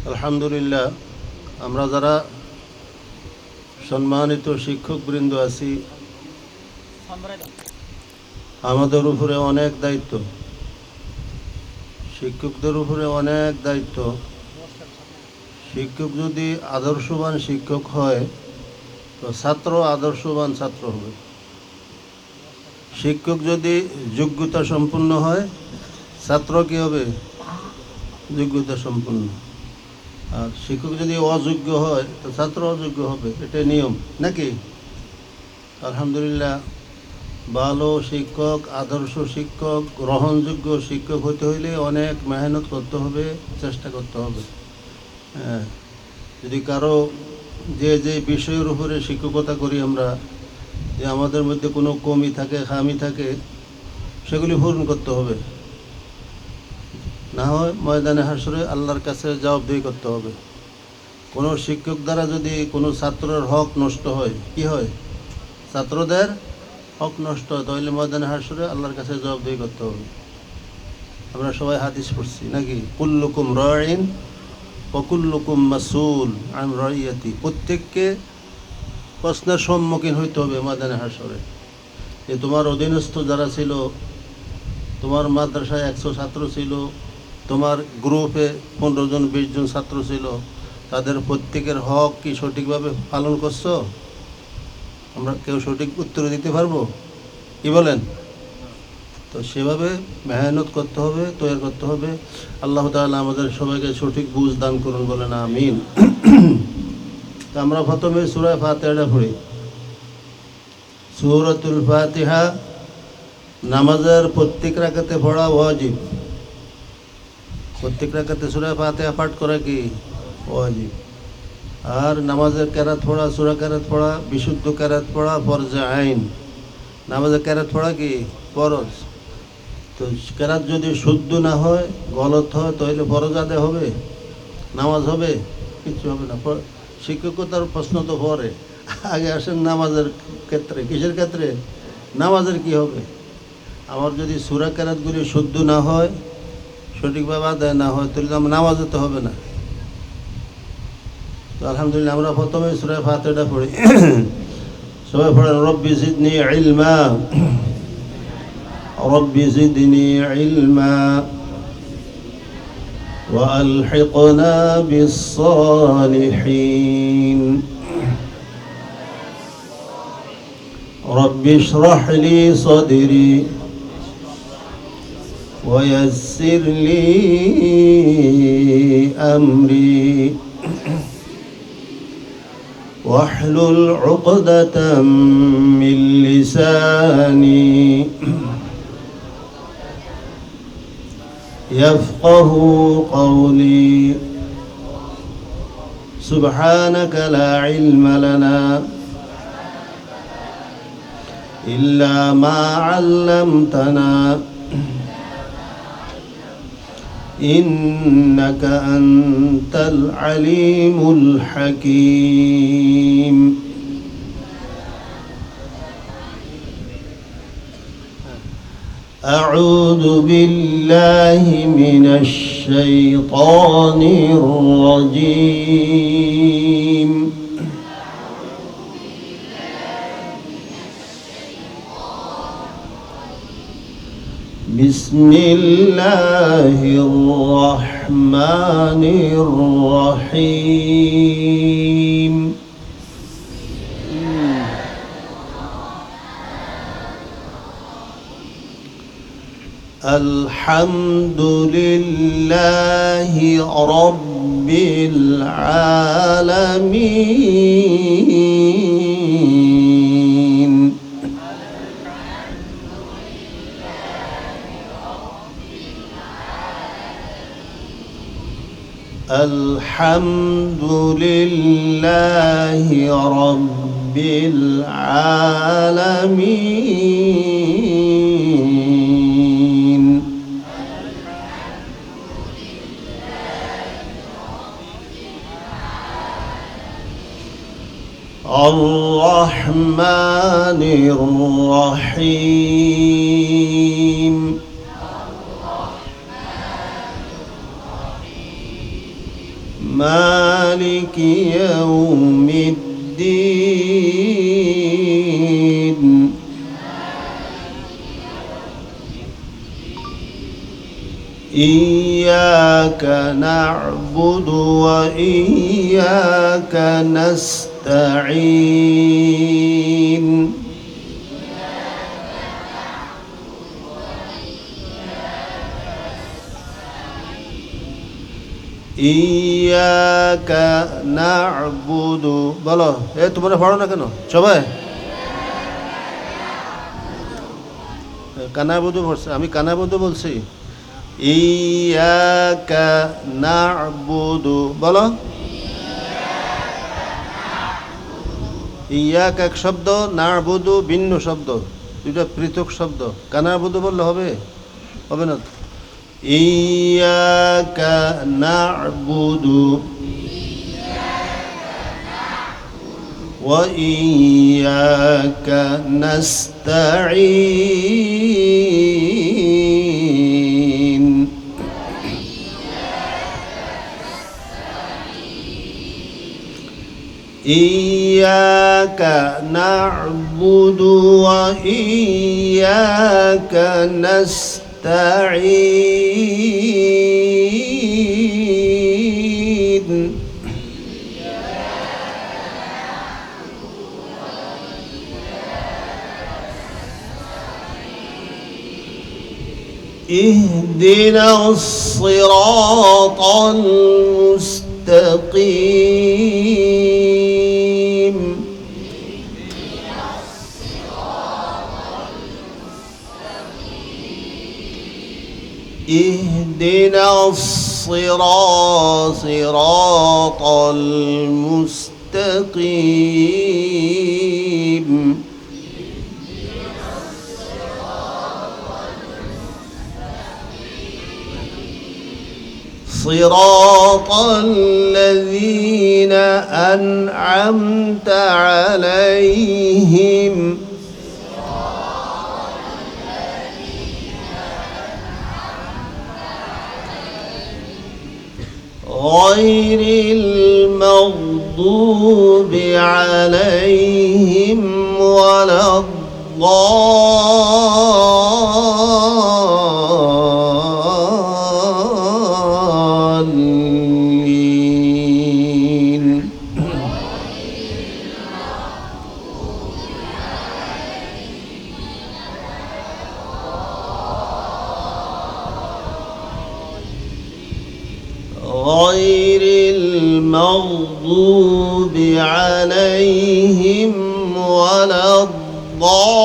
আলহামদুলিল্লাহ, আমরা যারা সম্মানিত শিক্ষকবৃন্দ আছি, আমাদের উপরে অনেক দায়িত্ব, শিক্ষকদের উপরে অনেক দায়িত্ব। শিক্ষক যদি আদর্শবান শিক্ষক হয় তো ছাত্র আদর্শবান ছাত্র হবে। শিক্ষক যদি যোগ্যতা সম্পন্ন হয়, ছাত্র কী হবে? যোগ্যতা সম্পন্ন। আর শিক্ষক যদি অযোগ্য হয় তো ছাত্র অযোগ্য হবে, এটা নিয়ম নাকি? আলহামদুলিল্লাহ, ভালো শিক্ষক, আদর্শ শিক্ষক, গ্রহণযোগ্য শিক্ষক হতে হইলে অনেক মেহনত করতে হবে, চেষ্টা করতে হবে। হ্যাঁ, যদি কারো যে বিষয়ের উপরে শিক্ষকতা করি আমরা, যে আমাদের মধ্যে কোনো কমি থাকে, খামি থাকে, সেগুলি পূরণ করতে হবে। না হয় ময়দানে হাসরে আল্লাহর কাছে জবাবদিহি করতে হবে। কোনো শিক্ষক দ্বারা যদি কোনো ছাত্রের হক নষ্ট হয়, কি হয়? ছাত্রদের হক নষ্ট হয়, তাহলে ময়দানে হাসরে আল্লাহর কাছে জবাবদিহি করতে হবে। আমরা সবাই হাদিস পড়ছি নাকি? কুল্লুকুম রাইন ওয়া কুল্লুকুম মাসউল আন রাইয়াতি। প্রত্যেককে প্রশ্নের সম্মুখীন হইতে হবে ময়দানে হাসরে। যে তোমার অধীনস্থ যারা ছিল, তোমার মাদ্রাসায় 100 ছাত্র ছিল, তোমার গ্রুপে 15 জন 20 জন ছাত্র ছিল, তাদের প্রত্যেকের হক কি সঠিকভাবে পালন করছো? আমরা কেউ সঠিক উত্তর দিতে পারবো? কি বলেন? তো সেভাবে মেহনত করতে হবে, তৈরি করতে হবে। আল্লাহ তাআলা আমাদের সবাইকে সঠিক বুঝ দান করুন, বলেন আমিন। তো আমরা প্রথমে সূরা ফাতিহা পড়ি। সূরাতুল ফাতিহা নামাজের প্রত্যেক রাকাতে পড়া ওয়াজিব। প্রত্যেক রাকাতে সূরা ফাতিহা পাঠ করা কি ওয়াজিব। আর নামাজের কেরাত পড়া, সূরা কেরাত পড়া, বিশুদ্ধ কেরাত পড়া ফরজে আইন। নামাজের কেরাত পড়া কি ফরজ। তো কেরাত যদি শুদ্ধ না হয়, গলত হয়, তাহলে ফরজ আদায় হবে? নামাজ হবে? কিছু হবে না। শিক্ষকতার প্রশ্ন তো পরে, আগে আসেন নামাজের ক্ষেত্রে। কিসের ক্ষেত্রে? নামাজের কি হবে? আমার যদি সূরা কেরাতগুলি শুদ্ধ না হয়, সঠিকভাবে আদায় না হয়, তাহলে আমার নামাজে তো হবে না। তো আলহামদুলিল্লাহ, আমরা প্রথমে সূরা ফাতিহা পড়ি। সবাই পড়েন, রব্বি জিদনি ইলমা, রব্বি জিদনি ইলমা وألحقنا بالصالحين رب اشرح لي صدري ويسر لي أمري واحلل عقدة من لساني يفقه قولي سبحانك لا علم لنا إلا ما علمتنا إنك أنت العليم الحكيم أعوذ بالله من الشيطان الرجيم بسم الله الرحمن الرحيم الحمد لله رب العالمين الحمد لله رب العالمين الرحمن الرحيم مالك يوم الدين إياك نعبد وإياك نستعين إياك نعبد বলো তোমরা পড়ো না কেন সবাই কানাবুদু পড়ছে আমি কানাবুদু বলছি ইয়াকা না'বুদু বলো ইয়াকা এক শব্দ না'বুদু ভিন্ন শব্দ দুটো পৃথক শব্দ কানাবুদু বললে হবে হবে না ইয়াকা না'বুদু ওয়া ইয়াকা নাস্তাঈন إياك نعبد وإياك نستعين اهدنا الصراط المستقيم اهدنا الصراط المستقيم صراط الذين أنعمت عليهم غير المغضوب عليهم ولا الضالين غير المغضوب عليهم ولا الضالين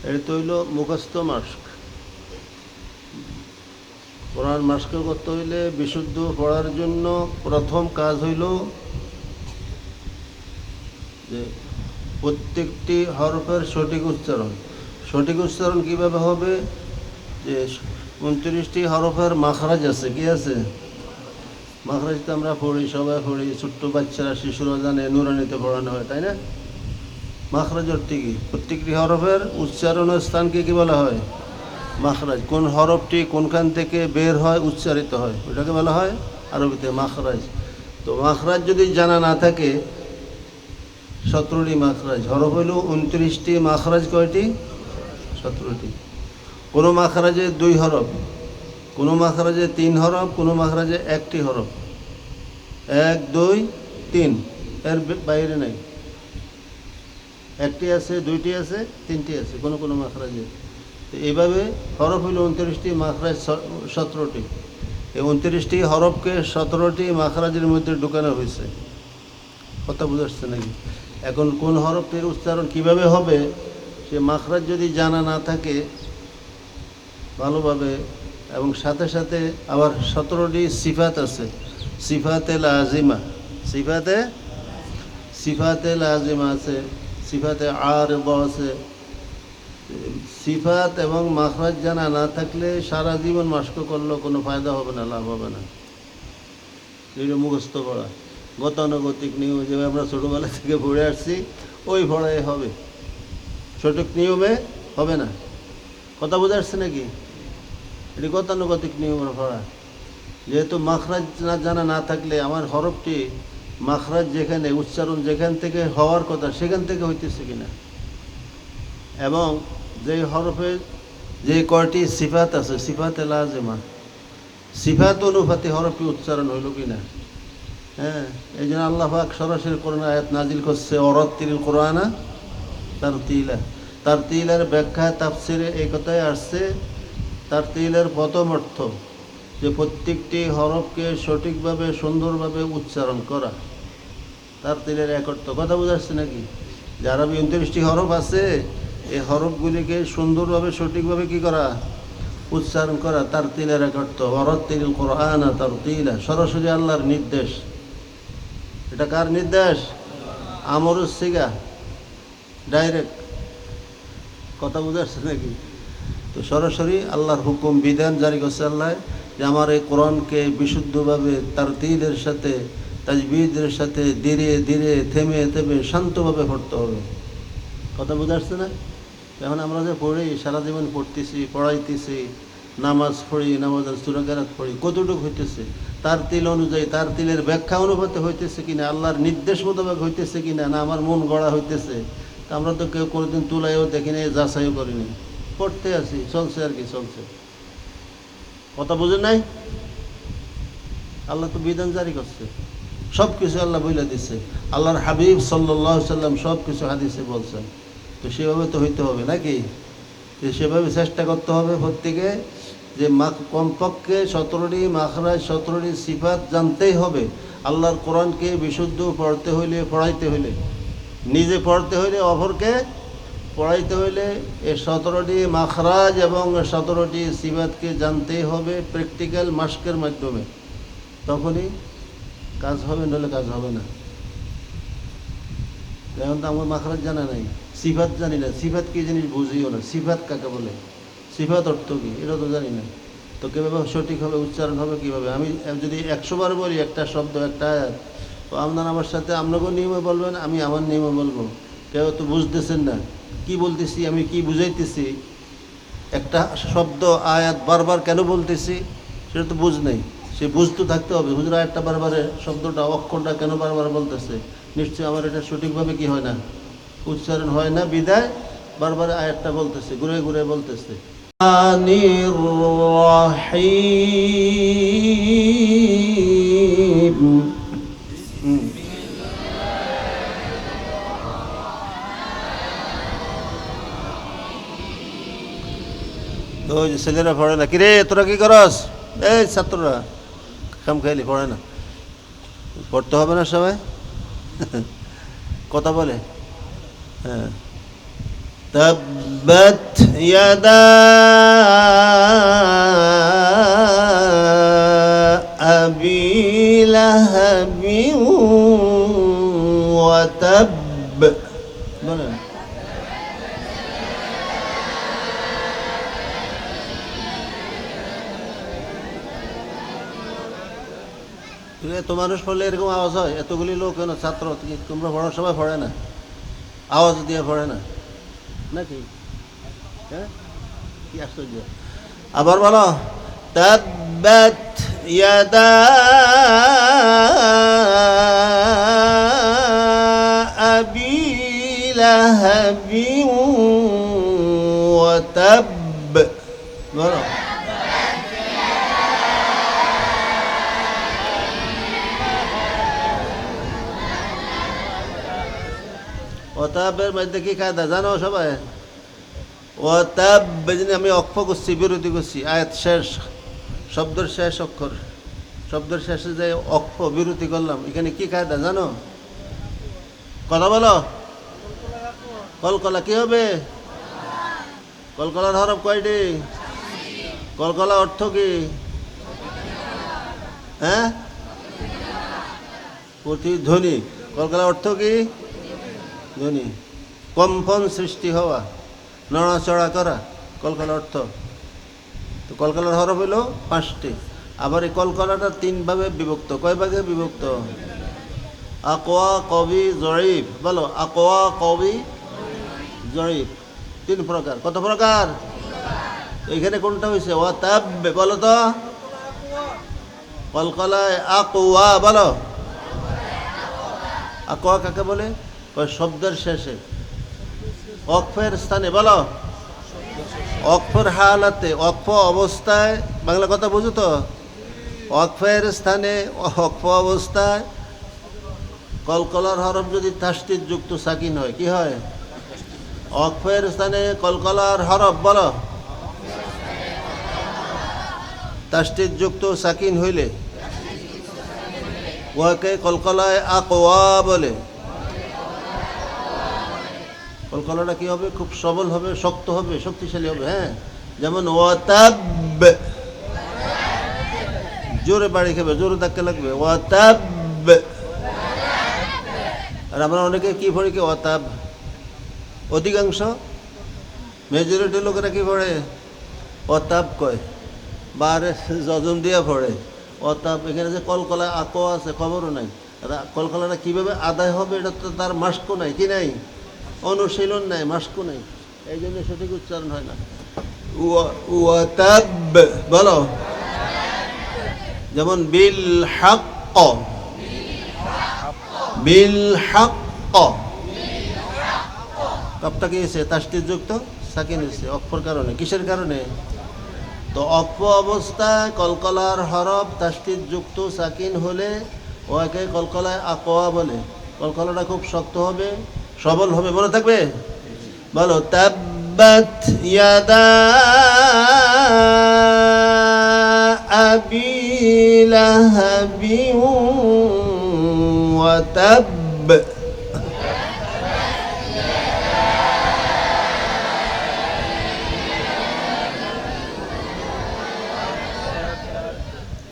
এটা হইল মুখস্থ মাস্ক কোরআন মাস্ক করতে হইলে বিশুদ্ধ পড়ার জন্য প্রথম কাজ হইল যে প্রত্যেকটি হরফের সঠিক উচ্চারণ কিভাবে হবে যে 29টি হরফের মাখরাজ আছে কি আছে মাখরাজ তো আমরা পড়ি সবাই পড়ি ছোট্ট বাচ্চারা শিশুরা জানে নুরানিতে পড়ানো হয় তাই না মাখরাজ অর্থ কি প্রত্যেকটি হরফের উচ্চারণের স্থানকে কি বলা হয় মাখরাজ কোন হরফটি কোনখান থেকে বের হয় উচ্চারিত হয় ওটাকে বলা হয় আরবিতে মাখরাজ তো মাখরাজ যদি জানা না থাকে 17টি মাখরাজ হরফ হইল 29টি মাখরাজ কয়টি 17টি কোনো মাখরাজে 2 হরফ কোনো মাখরাজে 3 হরফ কোনো মাখরাজে 1টি হরফ 1 2 3 এর বাইরে নাই একটি আছে 2টি আছে 3টি আছে কোনো কোনো মাখরাজে তো এইভাবে হরফ হইল 29টি মাখরাজ 17টি এই 29টি হরফকে 17টি মাখরাজের মধ্যে ঢুকানো হয়েছে কথা বুঝাচ্ছে নাকি এখন কোন হরফটির উচ্চারণ কিভাবে হবে সে মাখরাজ যদি জানা না থাকে ভালোভাবে এবং সাথে সাথে আবার 17টি সিফাত আছে সিফাতে লাজিমা সিফাতে লাজিমা আছে সিফাতে আরিদা আছে সিফাত এবং মাখরাজ জানা না থাকলে সারা জীবন মাস্ক করলেও কোনো ফায়দা হবে না, লাভ হবে না। এটা মুখস্থ পড়া, গতানুগতিক নিয়ম, যেভাবে আমরা ছোটোবেলা থেকে পড়ে আসছি ওই পড়াই হবে, সঠিক নিয়মে হবে না। কথা বুঝে আসছে নাকি? এটি গতানুগতিক নিয়মের পড়া। যেহেতু মাখরাজ না জানা না থাকলে আমার হরফটি মাখরাজ যেখানে, উচ্চারণ যেখান থেকে হওয়ার কথা সেখান থেকে হইতেছে কিনা, এবং যে হরফে যে কয়টি সিফাত আছে, সিফাতে লাজেমা, সিফাত অনুপাতে হরফটি উচ্চারণ হইল কিনা। হ্যাঁ, এই জন্য আল্লাহ পাক সরাসরি কোরআন আয়াত নাজিল করছে, অরাত্তিল কোরআনা তারতিলা। তারতিলের ব্যাখ্যা তাফসিরে এই কথাই আসছে, তারতিলের প্রথম অর্থ যে প্রত্যেকটি হরফকে সঠিকভাবে সুন্দরভাবে উচ্চারণ করা, তারতিলের এক অর্থ। কথা বোঝাচ্ছে নাকি? যে আরবি 29টি হরফ আছে, এই হরফগুলিকে সুন্দরভাবে সঠিকভাবে কি করা, উচ্চারণ করা, তারতিলের এক অর্থ। অরাত্তিল কোরআনা তারতিলা, সরাসরি আল্লাহর নির্দেশ। এটা কার নির্দেশ? আমরুস সিগা, ডাইরেক্ট। কথা বুঝাচ্ছে নাকি? তো সরাসরি আল্লাহর হুকুম, বিধান জারি করছে আল্লাহ যে আমার এই কোরআনকে বিশুদ্ধভাবে তারতিলের সাথে, তাজবিদের সাথে ধীরে ধীরে থেমে থেমে শান্তভাবে পড়তে হবে। কথা বুঝাচ্ছে না? এখন আমরা যে পড়ি, সারা জীবন পড়তেছি, পড়াইতেছি, নামাজ পড়ি, নামাজের সূরা কেরাত পড়ি, কতটুকু হইতেছে তার তিল অনুযায়ী, তার তিলের ব্যাখ্যা অনুপাতে হইতেছে কিনা, আল্লাহর নির্দেশ মোতাবেক হইতেছে কিনা, না আমার মন গড়া হইতেছে। তা আমরা তো কেউ কোনোদিন তুলাইও দেখিনি, যাচাইও করিনি, পড়তে আছি, চলছে আর কি, চলছে। কথা বুঝে নাই? আল্লাহ তো বিধান জারি করছে, সব কিছু আল্লাহ বলে দিচ্ছে, আল্লাহর হাবিব সাল্লাল্লাহু আলাইহি সাল্লাম সব কিছু হাদিসে বলছেন। তো সেভাবে তো হইতে হবে নাকি? সেভাবে চেষ্টা করতে হবে প্রত্যেকে, যে কমপক্ষে 17টি মাখরাজ, 17টি সিফাত জানতেই হবে। আল্লাহর কোরআনকে বিশুদ্ধ পড়তে হইলে, পড়াইতে হইলে, নিজে পড়তে হইলে, অপরকে পড়াইতে হইলে এই 17টি মাখরাজ এবং 17টি সিফাতকে জানতেই হবে প্র্যাকটিক্যাল মাস্কের মাধ্যমে। তখনই কাজ হবে, নইলে কাজ হবে না। এখন তো আমার মাখরাজ জানা নাই, সিফাত জানি না, সিফাত কী জিনিস বুঝিও না, সিফাত কাকে বলে, সিফাত অর্থ কী এটা তো জানি না। তো কীভাবে সঠিকভাবে উচ্চারণ হবে কীভাবে? আমি যদি 100 বার বলি একটা শব্দ, একটা আয়াত, তো আপনার আমার সাথে আপনাকেও নিয়মে বলবেন, আমি আমার নিয়মে বলবো। কেউ তো বুঝতেছেন না কি বলতেছি, আমি কি বুঝাইতেছি, একটা শব্দ আয়াত বারবার কেন বলতেছি সেটা তো বুঝ নেই, সে বুঝতে থাকতে হবে। হুজুর আয়াতটা বারবারে, শব্দটা, অক্ষরটা কেন বারবার বলতেছে, নিশ্চয়ই আমার এটা সঠিকভাবে কি হয় না, উচ্চারণ হয় না, বিদায় বারবার আয়াতটা বলতেছে, ঘুরে ঘুরে বলতেছে। তো ওই যে ছেলেরা পড়ে না, কিরে তোরা কি করস, এই ছাত্ররা খাম খাইলি পড়ে না, পড়তে হবে না সবাই, কথা বলে। হ্যাঁ, তাব্বাত ইয়াদা আবি লাহাবিন ওয়া তাব, বলেন। এত মানুষ পড়লে এরকম আওয়াজ হয়, এতগুলি লোক কেন, ছাত্র তোমরা পড়ার সবাই পড়ে না, আওয়াজ দিয়ে পড়ে না নাকি? হ্যাঁ, কি আশ্চর্য। আবার বলো, তাব্বাত ইয়াদা আবি লাহাবিন ওয়া তাব, বলো। ওয়াতাবের মধ্যে কি কায়দা জানো সবাই? ওয়াতাব বেজনে আমি অক্ষ করছি, বিরতি করছি, আয়াত শেষ, শব্দের শেষ অক্ষর, শব্দের শেষে যে অক্ষ বিরতি করলাম, এখানে কি কায়দা জানো? কথা বলো। কলকলা কি হবে? কলকলার হরফ কয়টি? কলকলা অর্থ কি? হ্যাঁ, প্রতিধ্বনি। কলকলা অর্থ কি? ধ্বনি, কম্পন সৃষ্টি হওয়া। নড়াচড়া করা, কলকলার অর্থ। তো কলকলার হরফ হইল 5টি। আবার এই কলকলাটা 3 ভাগে বিভক্ত। কয় ভাগে বিভক্ত? আকওয়া, কবি, জয়ীফ। বলো, আকওয়া, কবি, জয়ীফ। 3 প্রকার। কত প্রকার? এখানে কোনটা হয়েছে? ওয়াতাব্বে। বলো তো, কলকলায় আকওয়া। বলো, আকওয়া কাকে বলে? কয় শব্দের শেষে, ওয়াকফের স্থানে। বলো, ওয়াকফের হালাতে, ওয়াকফ অবস্থায়। বাংলা কথা বুঝো তো? ওয়াকফের স্থানে, ওয়াকফ অবস্থায় কলকলার হরফ যদি তাসদীদ যুক্ত সাকিন হয়, কি হয়? ওয়াকফের স্থানে কলকলার হরফ, বলো, তাসদীদ যুক্ত সাকিন হইলে ওয়াকে কলকলায় আকওয়া বলে। কলকলাটা কি হবে? খুব সবল হবে, শক্ত হবে, শক্তিশালী হবে। হ্যাঁ, যেমন ওয়াতাব, জোরে বাড়ি খাবে, জোরে ধাক্কা লাগবে। ওয়াতাব। আর আমরা অনেকে কি পড়ি? কি ওয়াতাব। অধিকাংশ মেজরিটি লোকেরা কি পড়ে? ওয়াতাব কয়, বারে যজম দিয়া পড়ে ওয়াতাব। এখানে যে কলকলায় আকওয়া আছে, খবরও নাই। কলকলাটা কীভাবে আদায় হবে এটা তো তার মাস্কও নাই, কি নাই? অনুশীলন নাই, মাস্কও নাই। এই জন্য সঠিক উচ্চারণ হয় না। ওয়াতাব। বলো, যেমন বিল হক, বিল হক। কাপটা কি হয়েছে? তাসদীদ যুক্ত সাকিন হয়েছে অক্ষর কারণে। কিসের কারণে? তো অক্ফ অবস্থায় কলকলার হরফ তাসদীদ যুক্ত সাকিন হলে ওকে কলকলায় আকওয়া বলে। কলকলাটা খুব শক্ত হবে, সবল হবে। মনে থাকবে? বলো, তাব্বাত ইয়াদা আবি লাহাবি ওয়া তাব।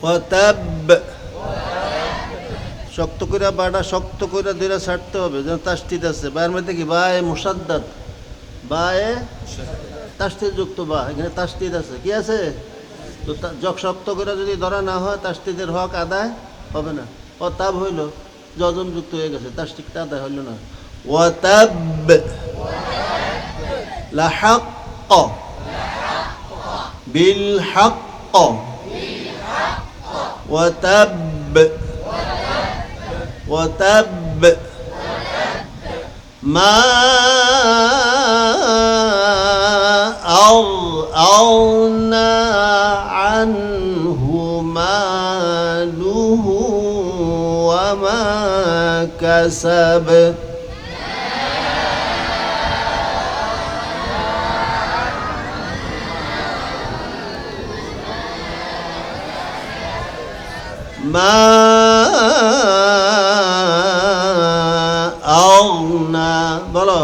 ওয়াতাব। শক্ত করে বাটা, শক্ত করে দুইটা ছাড়তে হবে। যেন তাসদীদ আছে বায়ের মধ্যে, কি বায়ে মুসাদ্দাদ, বায়ে তাসদীদ যুক্ত বা। এখানে তাসদীদ আছে, কি আছে? তো শক্ত করে যদি ধরা না হয় তাসদীদের হক আদায় হবে না। ওয়াতাব হইল যজম যুক্ত হয়ে গেছে, তাসদীদটা আদায় হইল না। ওয়াতাব লাহাক বিল হক وتب وتب ما أغنى عنه ماله وما كسب ما أغنى বলো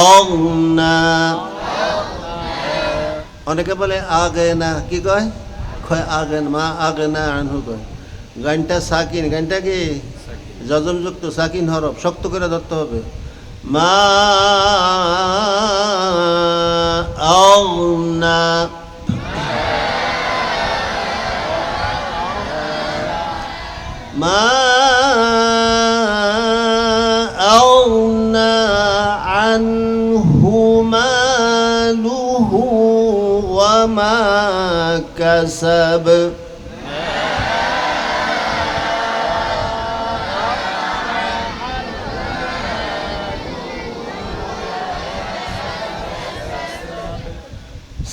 أغنى অনেকে বলে আগে না, কি কয়? কয় আগে না, মা আগে না আনহু কয়। গানটা সাকিন, গানটা কি যজম যুক্ত সাকিন হরফ, শক্ত করে ধরতে হবে। মা أغنى ما أغنى عنه ماله وما كسب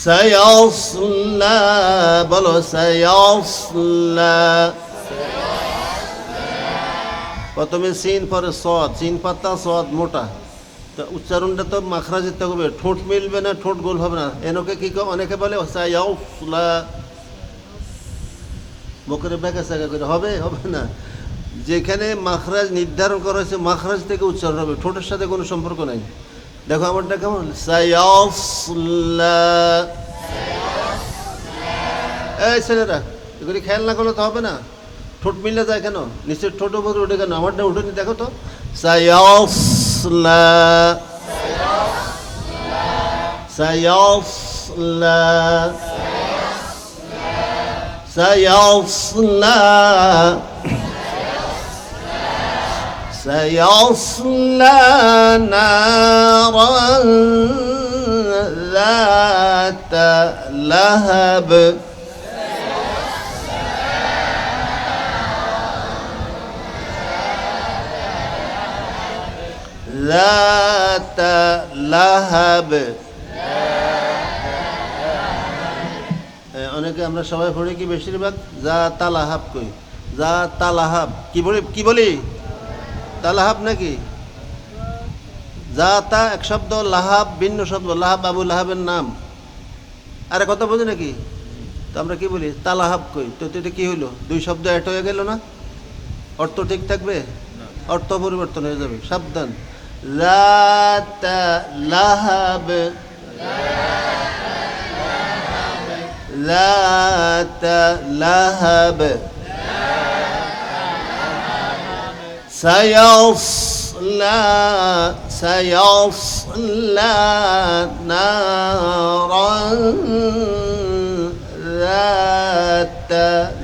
سيصلى বলো سيصلى প্রথমে সিন পরে সদ, সিন পাতা সদ মোটা। তো উচ্চারণটা তো মাখরাজের হবে, ঠোঁট মিলবে না, ঠোঁট গোল হবে না। এনকে কি অনেকে বলে সায়াউসলা, মুখের ব্যাকা সাকা করে হবে, হবে না। যেখানে মাখরাজ নির্ধারণ করা হয়েছে মাখরাজ থেকে উচ্চারণ হবে, ঠোঁটের সাথে কোনো সম্পর্ক নাই। দেখো আমারটা কেমন, সায়াউসলা। এই ছেলেরা এগুলি খেয়াল না করলে তো হবে না। ঠোঁট মিলে যায় কেন? নিচের ঠোঁট উপরে উঠে কেন? আমারটা উঠেনি, দেখো তো। سيصلى سيصلى سيصلى سيصلى نارا ذات لهب ذات لهب অনেকে আমরা সবাই পড়ি কি বেশিরভাগ যা তালাহাব কই যা তালাহাব কি বলি তালাহাব নাকি যা তা এক শব্দ লাহাব ভিন্ন শব্দ লাহাব আবু লাহাবের নাম আরে কথা বোঝে নাকি তো আমরা কি বলি তালাহাব কই তো এটা কি হইলো দুই শব্দ এক হয়ে গেল না অর্থ ঠিক থাকবে অর্থ পরিবর্তন হয়ে যাবে সাবধান ذات لهب ذات لهب سيصلى نارا ذات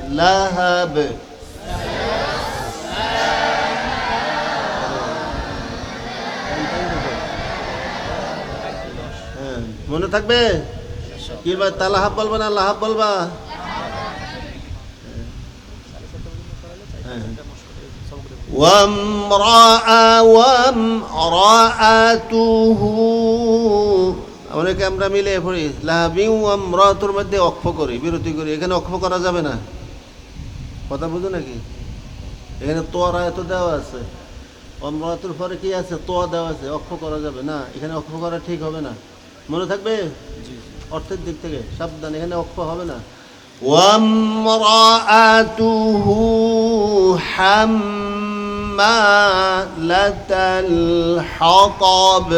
لهب মনে থাকবে কি ভাই তালাহাব বলবা না লাহাব বলবা وامرأته অনেকে আমরা মিলে পড়ি লাহাবি ওয়ামরাতুর মধ্যে অক্ষ করি বিরতি করি এখানে অক্ষ করা যাবে না কথা বুঝো নাকি এখানে তোয়ার আয়াত দেওয়া আছে ওয়ামরাতুর পরে কি আছে তোয়া দেওয়া আছে অক্ষ করা যাবে না এখানে অক্ষ করা ঠিক হবে না মনে থাকবে অর্থের দিক থেকে সাবধান এখানে অক্ষ হবে না ওয়ামরাআতুহু হাম্মালাতাল হাতাব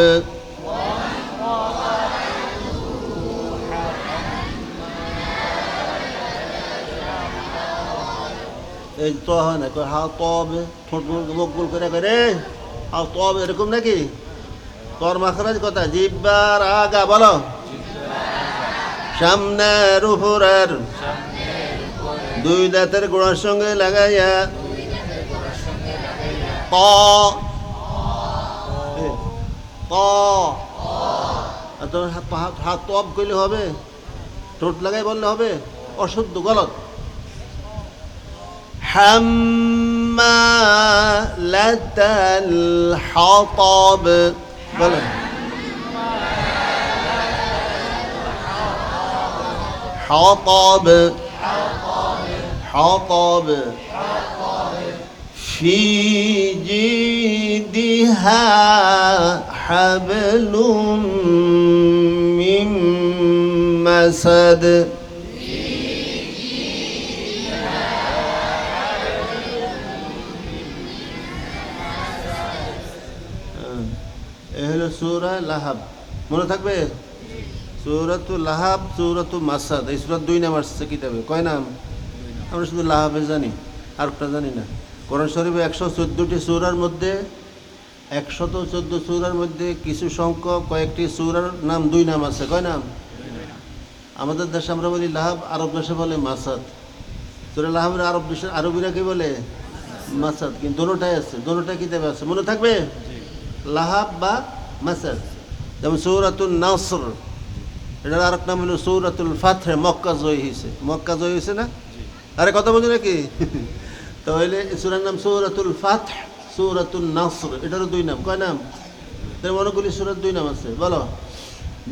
এই তো হয় না হাতাব ঠোঁট মুখ গোল করে হাতাব এরকম নাকি তোর মাখরাজ কথা জিব্বার আগা বলো সামনের উপরের দুই দাঁতের গোড়ার সঙ্গে লাগাইয়া ত হাত তব করলে হবে ঠোঁট লাগাই বললে হবে অশুদ্ধ গলত হাম্মালাতাল হাতাব বলেন حطب حطب في جيدها حبل من مسد এহলো সূরা লাহাব মনে থাকবে সূরাতুল লাহাব সূরাতুল মাসাদ এই সূরা দুই নাম আসছে কিতাবে কয় নাম আমরা শুধু লাহাবে জানি আরেকটা জানি না কোরআন শরীফে 114টি সূরার মধ্যে 114 সূরার মধ্যে কিছু সংখ্যক কয়েকটি সূরার নাম দুই নাম আছে কয় নাম আমাদের দেশে আমরা বলি লাহাব আরব দেশে বলে মাসাদ সূরা লাহাবের আরব দেশে আরবিরা কি বলে মাসাদ কিন্তু দুটোটাই আছে দুটোটাই কিতাবে আছে মনে থাকবে লাহাব বা মাসাদ যেমন সূরাতুন নাসর এটার আরেক নাম হলো সূরাতুল ফাতহ মক্কা জয় হয়েছে না আরে কথা বলছি নাকি তাহলে সূরার নাম সূরাতুল ফাতহ সূরাতুন নাসর এটারও দুই নাম কয় নাম তার অনেকগুলি সূরার দুই নাম আছে বলো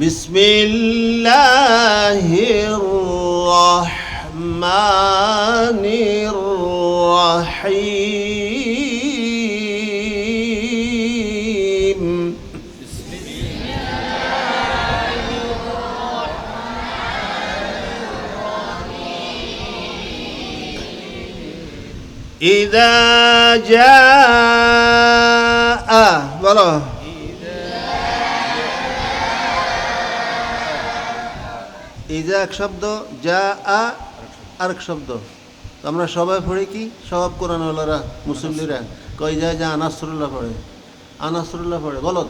বিসমিল্লাহির রাহমানির রাহিম إذا جاء বলো ইজা এক শব্দ যা আরেক শব্দ আমরা সবাই পড়ি কি সব কোরআনওয়ালারা মুসল্লিরা কই যায় যা নাসরুল্লাহ পড়ে আনাসরুল্লাহ পড়ে, গলত।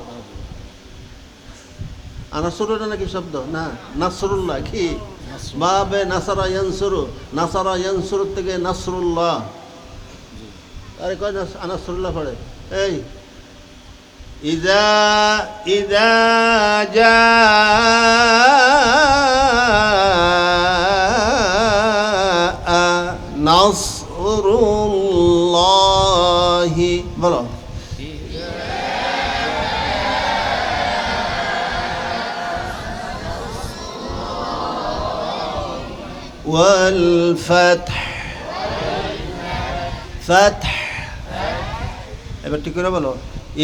আনাসরুল্লাহ নাকি শব্দ না, নাসরুল্লাহ কি বাবে নাসারা ইয়ানসুরু, নাসারা ইয়ানসুরু থেকে নাসরুল্লাহ। আরে কয় আনাসরুল্লাহ পড়ে। এই ইদা ইদা জা নাসরুল্লাহি, বলো ওয়াল ফাতহ, ফাতহ। এবার ঠিক করে বলো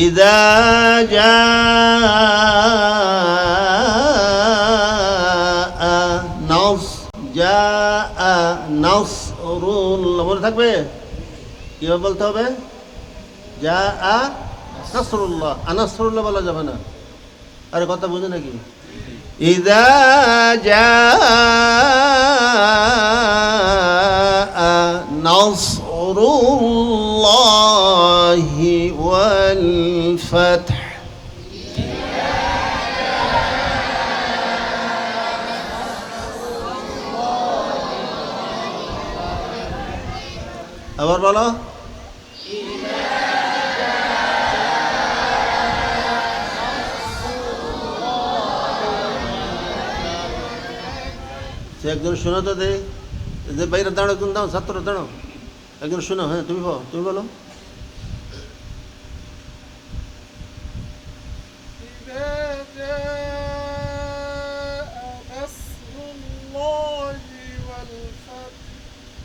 ইদা জা নাস, জা নাসরুল্লাহ, মনে থাকবে কিভাবে বলতে হবে? জা নাসরুল্লাহ, আনাসরুল্লাহ বলা যাবে না। আরে কথা বুঝে নাকি? ইদা জা নাসরুল্লাহি ওয়াল ফাতহ। আবার বলো সে একজন শোনো তো দে, যে বাইরে দাঁড়ো, তুমি দাও, ছাত্র দাঁড়ো, একজন শোনো। হ্যাঁ তুমি বলো, তুমি বলো।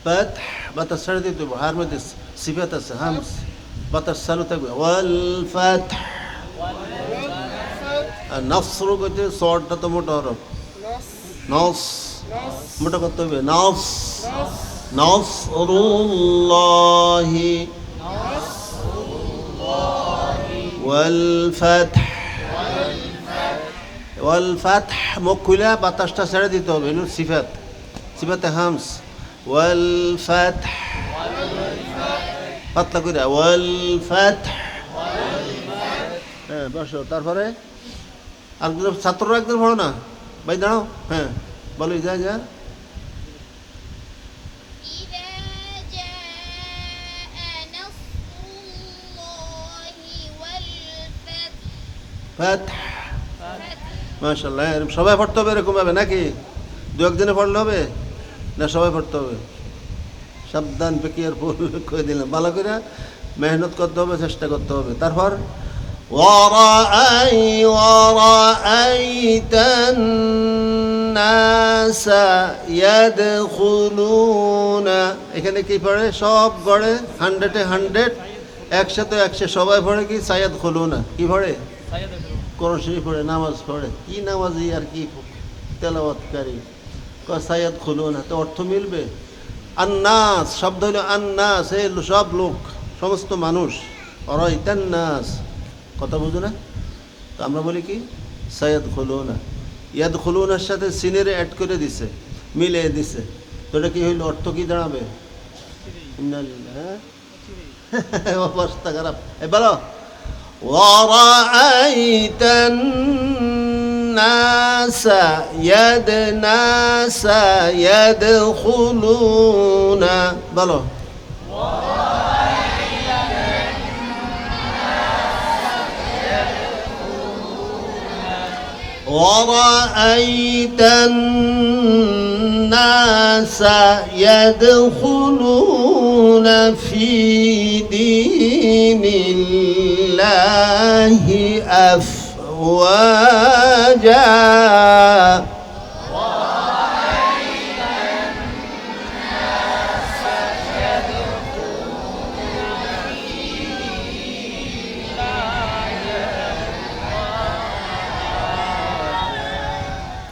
ফাতহ বাতাস ছেড়ে দিতে হবে, হার মধ্যে সিফাত আছে, হামস বাতাস চালু থাকবে। ওয়াল ফাতহ। আর নাসরু কইতে সরটা তো মোটা হরফ, নস মোটা করতে হবে, নস নাসরুল্লাহি ওয়াল ফাতহ, ওয়াল ফাতহ মুখ খুলে বাতাসটা ছেড়ে দিতে হবে, এগুলো সিফাত, সিফাতে হামস। ওয়াল ফাতহ পাতলা করে, ওয়াল ফাতহ। হ্যাঁ বসো, তারপরে আর ছাত্ররা একদম পড়ো না, ভাই দাঁড়াও। হ্যাঁ বলো যা যা ফাতহ। মাশাআল্লাহ, সবাই পড়তে হবে এরকম ভাবে নাকি? দু একজনে পড়লে হবে না, সবাই পড়তে হবে? সাবধান, পেকিয়ার ফুল করে দিলাম, ভালো করে মেহনত করতে হবে, চেষ্টা করতে হবে। তারপর ওয়ারাআইতান নাসা ইয়াদখুলুনা, এখানে কি পড়ে? সব গড়ে 100-এ 100, 100-তে 100 সবাই পড়ে কি সায়াদ খুলুনা, কি পড়ে? কোরআন শরীফ পড়ে, নামাজ পড়ে। কি নামাজি আর কি তেলাওয়াতকারী, সায়াদ খুলুনা, তো অর্থ মিলবে। আন্নাস শব্দ হলো আন্নাস, এই সব লোক, সমস্ত মানুষ। অরাইতান নাস, কথা বুঝো না? তো আমরা বলি কি সায়াদ খুলুনা, ইয়াদ খুলুনার সাথে সিনের অ্যাড করে দিছে, মিলিয়ে দিছে, তো এটা কি হইল? অর্থ কি দাঁড়াবে? অবস্থা খারাপ। এ বলো ওয়ারাআইতান নাসা ইয়াদখুলুনা, বলো ওয়ারাআইতান নাসা ইয়াদখুলুনা ফি দীনিল্লাহি আফওয়াজা।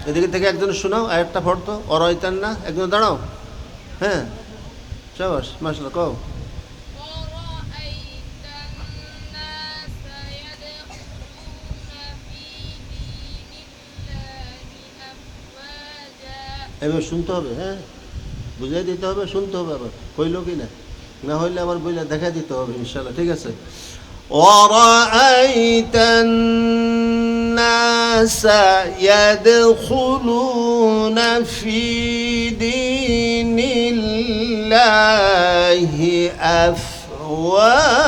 এদিকে থেকে একজন শোনাও, আরেকটা পড়তো অরাইতান না, একজন দাঁড়াও। হ্যাঁ শাবাশ, মাশাআল্লাহ, কও এবার শুনতে হবে। হ্যাঁ বুঝাই দিতে হবে, শুনতে হবে, আবার হইল কি না, না হইলে আবার বুঝে দেখা দিতে হবে ইনশাআল্লাহ। ঠিক আছে। ورأيت الناس يدخلون في دين الله أفواجا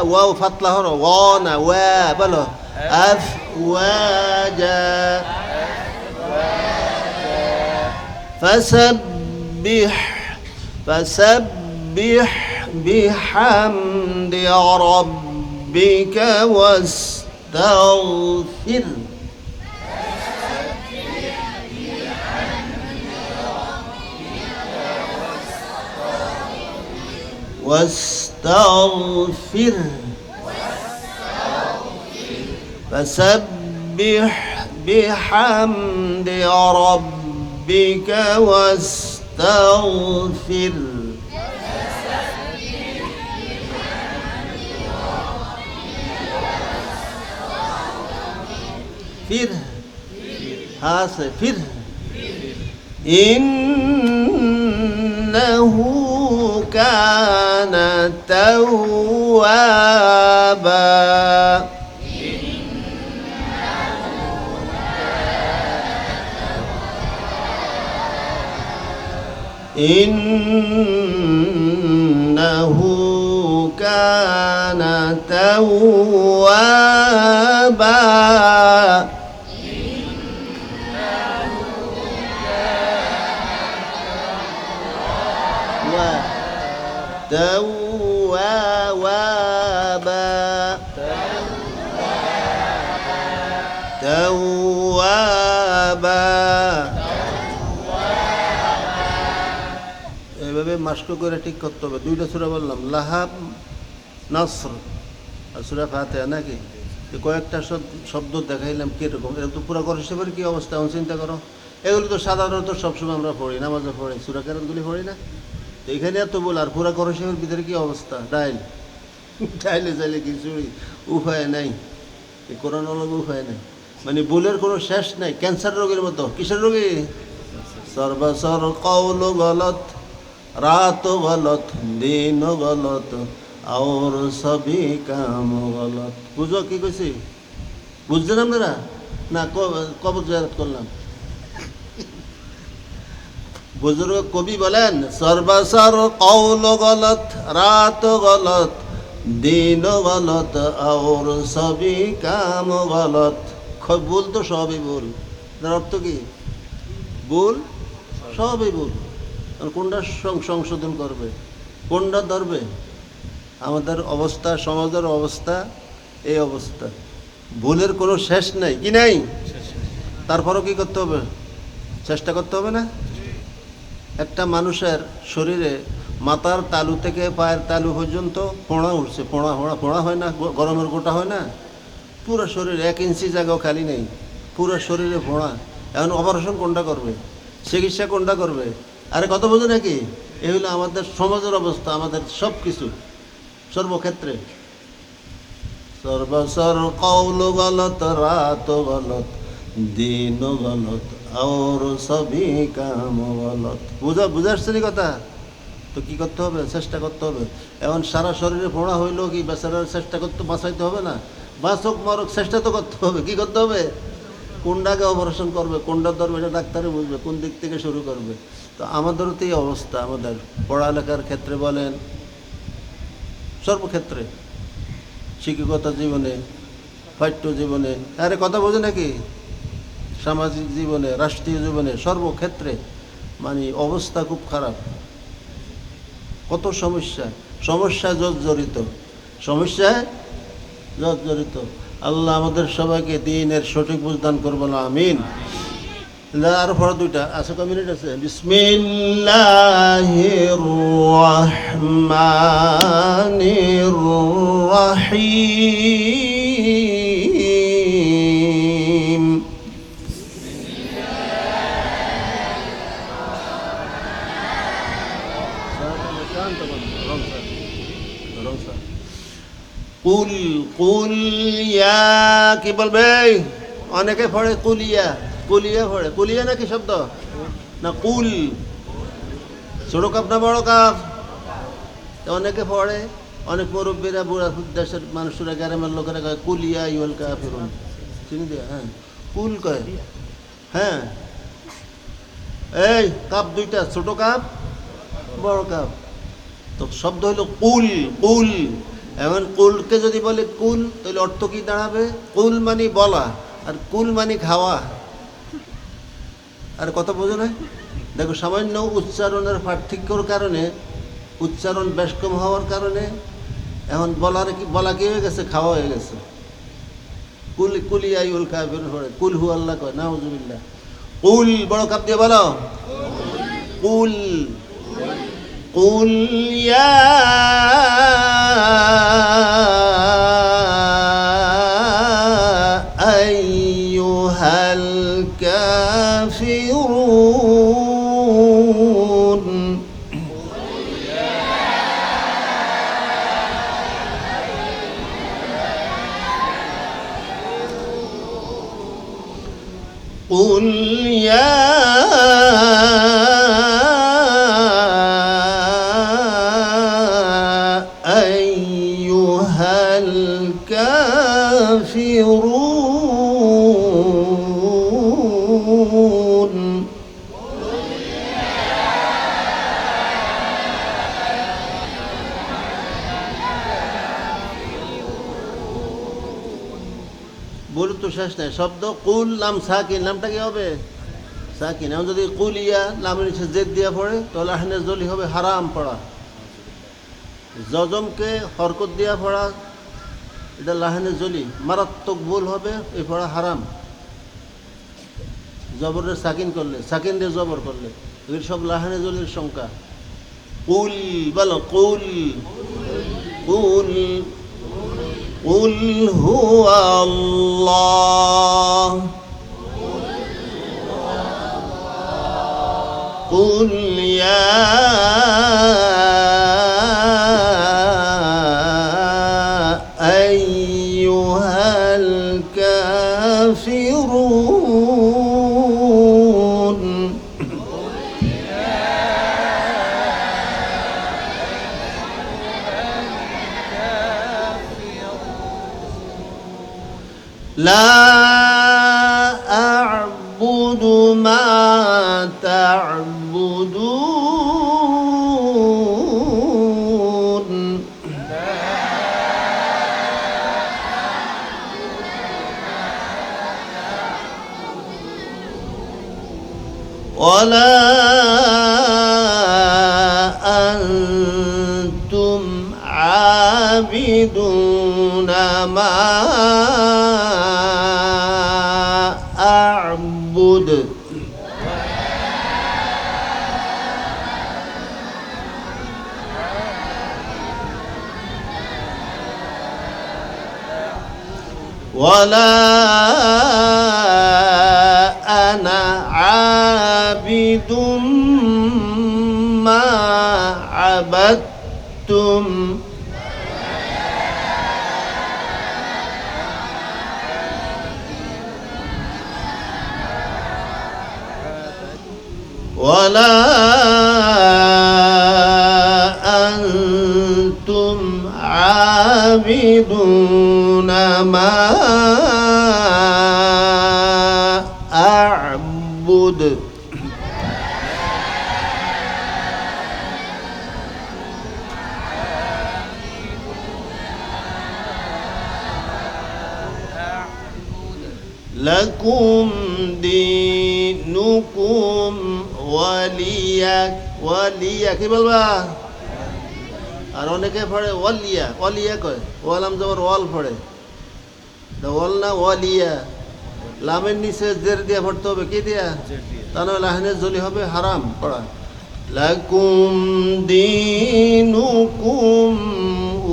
واو فطلة هنا وانا بلو أفواجا فسبح بحمد ربك واستغفر فسبح بحمد ربك واستغفر فر فر إنه كان توابا إنه كان توابا এভাবে মাস্ক করে ঠিক করতে হবে। দুইটা সূরা বললাম, লাহাব, নাসর আর সূরা ফাতিহা নাকি? কয়েকটা শব্দ দেখাইলাম কীরকম, এরকম তো পুরো করে হিসেবে কী অবস্থা এখন চিন্তা করো। এগুলো তো সাধারণত সবসময় আমরা পড়ি, নামাজে পড়ি, সূরা কেরাতগুলি পড়ি না। তো এখানে এত বল, আর পুরা করে হিসেবের ভিতরে কী অবস্থা, ডাইলে চাইলে কিছুই উপায় নাই, এই কোরআন অলগে উপায় নাই, মানে ভুলের কোনো শেষ নাই। ক্যান্সার রোগের মতো। কিসের রোগী? সর্বসর কৌল গলত, রাত গলত, দিন গলত, আর সবই কাম গলত। বুঝো কি কইছি? বুঝছেন আপনারা না? কবর জিয়ারত করলাম। বুজুর্গ কবি বলেন, সর্বসর কৌল গলত, রাত গলত, দিন গলত, আর সবই কাম গলত। ভুল তো সবই ভুল। তার অর্থ কি? ভুল সবই ভুল। কোনটা সংশোধন করবে, কোনটা ধরবে? আমাদের অবস্থা, সমাজের অবস্থা এই অবস্থা, ভুলের কোনো শেষ নাই। কি নাই? তারপরও কি করতে হবে? চেষ্টা করতে হবে না? একটা মানুষের শরীরে মাথার তালু থেকে পায়ের তালু পর্যন্ত পোড়া উঠছে, পোড়া হয় না? গরমের গোটা হয় না? পুরো শরীরে 1 ইঞ্চি জায়গাও খালি নেই, পুরো শরীরে পোড়া। এখন অপারেশন কোনটা করবে? চিকিৎসা কোনটা করবে? আরে কত বোঝে নাকি? এই হলো আমাদের সমাজের অবস্থা, আমাদের সব কিছু সর্বক্ষেত্রে। সর্বসর কৌল গলত, রাত গলত, দিন গলত, আর সবই কাম গলত। বুঝাচ্ছেন কথা? তো কি করতে হবে? চেষ্টা করতে হবে। এখন সারা শরীরে পোড়া হইলো কি বেচারার চেষ্টা করতে বাঁচাইতে হবে না? বাঁচক মরক চেষ্টা তো করতে হবে। কি করতে হবে? কোনটাকে অপারেশন করবে, কোনটা ধরবে, এটা ডাক্তারে বুঝবে, কোন দিক থেকে শুরু করবে। তো আমাদেরও তো এই অবস্থা। আমাদের পড়ালেখার ক্ষেত্রে বলেন, সর্বক্ষেত্রে, শিক্ষকতা জীবনে, পাঠ্য জীবনে, আরে কথা বোঝে নাকি? সামাজিক জীবনে, রাষ্ট্রীয় জীবনে, সর্বক্ষেত্রে মানে অবস্থা খুব খারাপ। কত সমস্যায় জর্জরিত, আল্লাহ আমাদের সবাইকে দ্বীনের সঠিক বুঝদান করবো না, আমিন। আর পরে দুইটা আছে, কয় মিনিট আছে? বিসমিল্লাহির রহমানির রহিম। শান্ত মীমাংসা। কুল কুল ইয়া কি বলবে? অনেকে পড়ে কুলিয়া, কুলিয়া পড়ে। কুলিয়া নাকি শব্দ না? কুল ছোট কাপ না বড় কাপ? অনেকে পড়ে, অনেক মুরব্বীরা বুড়া দেশের মানুষরা গ্রামের লোকেরা কয় কুলিয়া ইউল কাফিরুন, চিনি দিয়া? হ্যাঁ, কুল কয়। হ্যাঁ, এই কাপ দুইটা, ছোট কাপ বড় কাপ। তো শব্দ হইল কুল কুল। এখন কুলকে যদি বলে কুল, তাহলে অর্থ কি দাঁড়াবে? কুল মানে বলা, আর কুল মানে খাওয়া। আর কথা বোঝো না? দেখো, সামান্য উচ্চারণের পার্থক্যর কারণে, উচ্চারণ বেশ কম হওয়ার কারণে এখন বলা কি হয়ে গেছে? খাওয়া হয়ে গেছে। কুল কুলিয়াইউল কাফিরুন পড়ে, কুল হু আল্লাহ কয়, নাউজুবিল্লাহ। কুল বড় কাপ দিয়ে বলো, কুল কুল ইয়া আইয়ুহাল কাফিরুন। قل يا أيها الكافرون বলু তো শেষ নাই। শব্দ কুল লাম সাকিন, নামটা কি হবে? সাকিন। এখন যদি কুলিয়া লামের নিচে জেদ দিয়া পড়ে, তাহলে আহনে জলি হবে হারাম পড়া। জজমকে হরকত দিয়া পড়া, এটা লাহানে জলি, মারাত্মক ভুল হবে, এই পড়া হারাম। জবরের সাকিন করলে, সাকিন দিয়ে জবর করলে, এগুলি সব লাহানে জলির সংখ্যা। কুল বলো, কুল কুল قل هو الله قل يا أيها الكافرون لا أعبد ما تعبدون ولا أنتم عابدون ما أعبد ولا أنا عابد ما عبدتم ولا أنتم عابدون ما أعبد لكم دينكم ওয়ালিয়া কি বলবা? আর অনেকে পড়ে ওয়ালিয়া, ওয়ালিয়া কয়, ওয়ালাম জবর ওয়াল পড়ে, ওয়াল না ওয়ালিয়া। লামের নিচে জের দিয়া পড়তে হবে, কি দিয়া? তা নয় লাহানে জলি হবে, হারাম পড়া। লাকুম দিনুকুম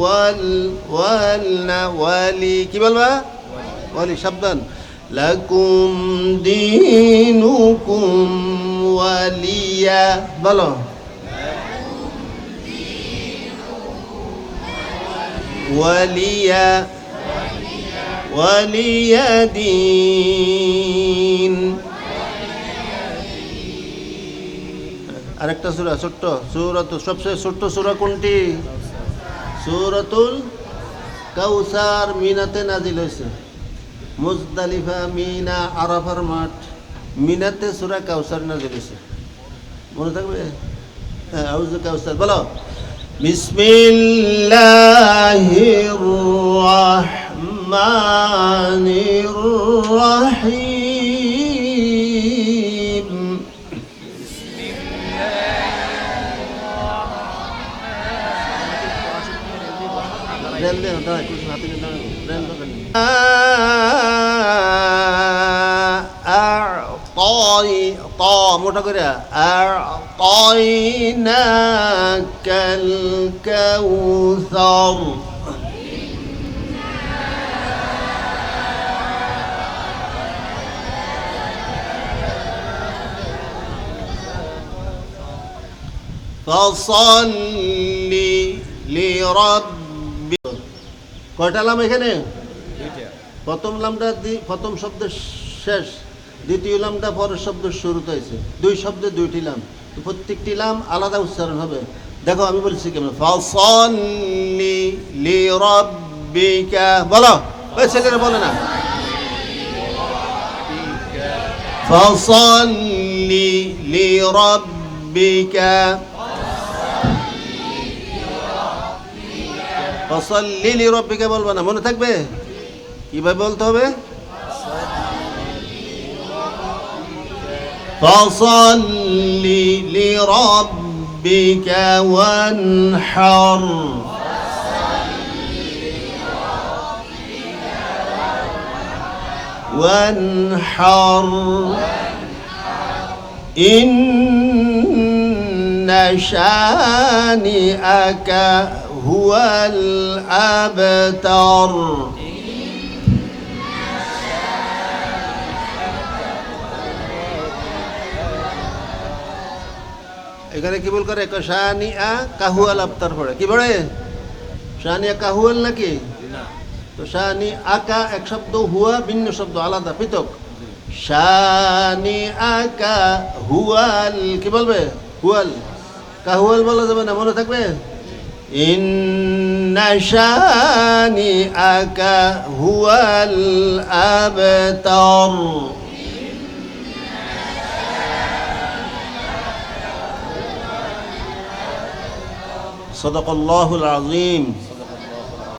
ওয়াল না ওয়ালি, কি বলবা? ওয়ালি, সাবধান। লাকুম দিনুকুম ওয়ালিয়া বলো। ওয়ালিয়া ওয়ালিয়াদিন। আরেকটা সূরা ছোট্ট সূরাতুল, সবচেয়ে ছোট্ট সূরা কোনটি? সূরাতুল কাউসার। মিনাতে নাজিল হয়েছে। মুজদালিফা, মিনা, আরাফার মাঠ, মিনাতে সূরা কাউসার নাজিল হয়েছে। মনে থাকবে? হ্যাঁ, আউযু কাউসার বলো। বিসমিল্লাহির রাহমানির রাহিম। মোটা করে আ'তাইনাকাল কাউসার। ফাসাল্লি লিরাব্বিক। কয়টা লাম এখানে? প্রথম লামটা প্রথম শব্দের শেষ, দ্বিতীয় লামটা পরের শব্দের শুরুতে হয়েছে। দুই শব্দে দুইটি লাম, তো প্রত্যেকটি লাম আলাদা উচ্চারণ হবে। দেখো আমি বলছি কেমন। ফাসাল্লি লিরাব্বিকা বলো। ওই ছেলেরা বলে না। ফাসাল্লি লিরাব্বিকা। ফাসাল্লি লিরাব্বিকা বলবে না, মনে থাকবে? কিভাবে বলতে হবে? ফাসাল্লি লিরাব্বিকা ওয়ানহার। ওয়ানহার ইন্না শানিআকা হুয়াল আবতার। এখানে কি বল করে? শানিআ কাহুয়াল আবতার পড়ে। কি পড়ে? শানিআ কাহুয়াল নাকি? তো শানি আকা এক শব্দ, হুয়া ভিন্ন শব্দ, আলাদা পৃথক। শানি আকা হুয়াল, কি বলবে? হুয়াল। কাহুয়াল বলা যাবে না, মনে থাকবে? ইন্না শানি আকা হুয়াল আবতার। সাদাকাল্লাহুল আযীম।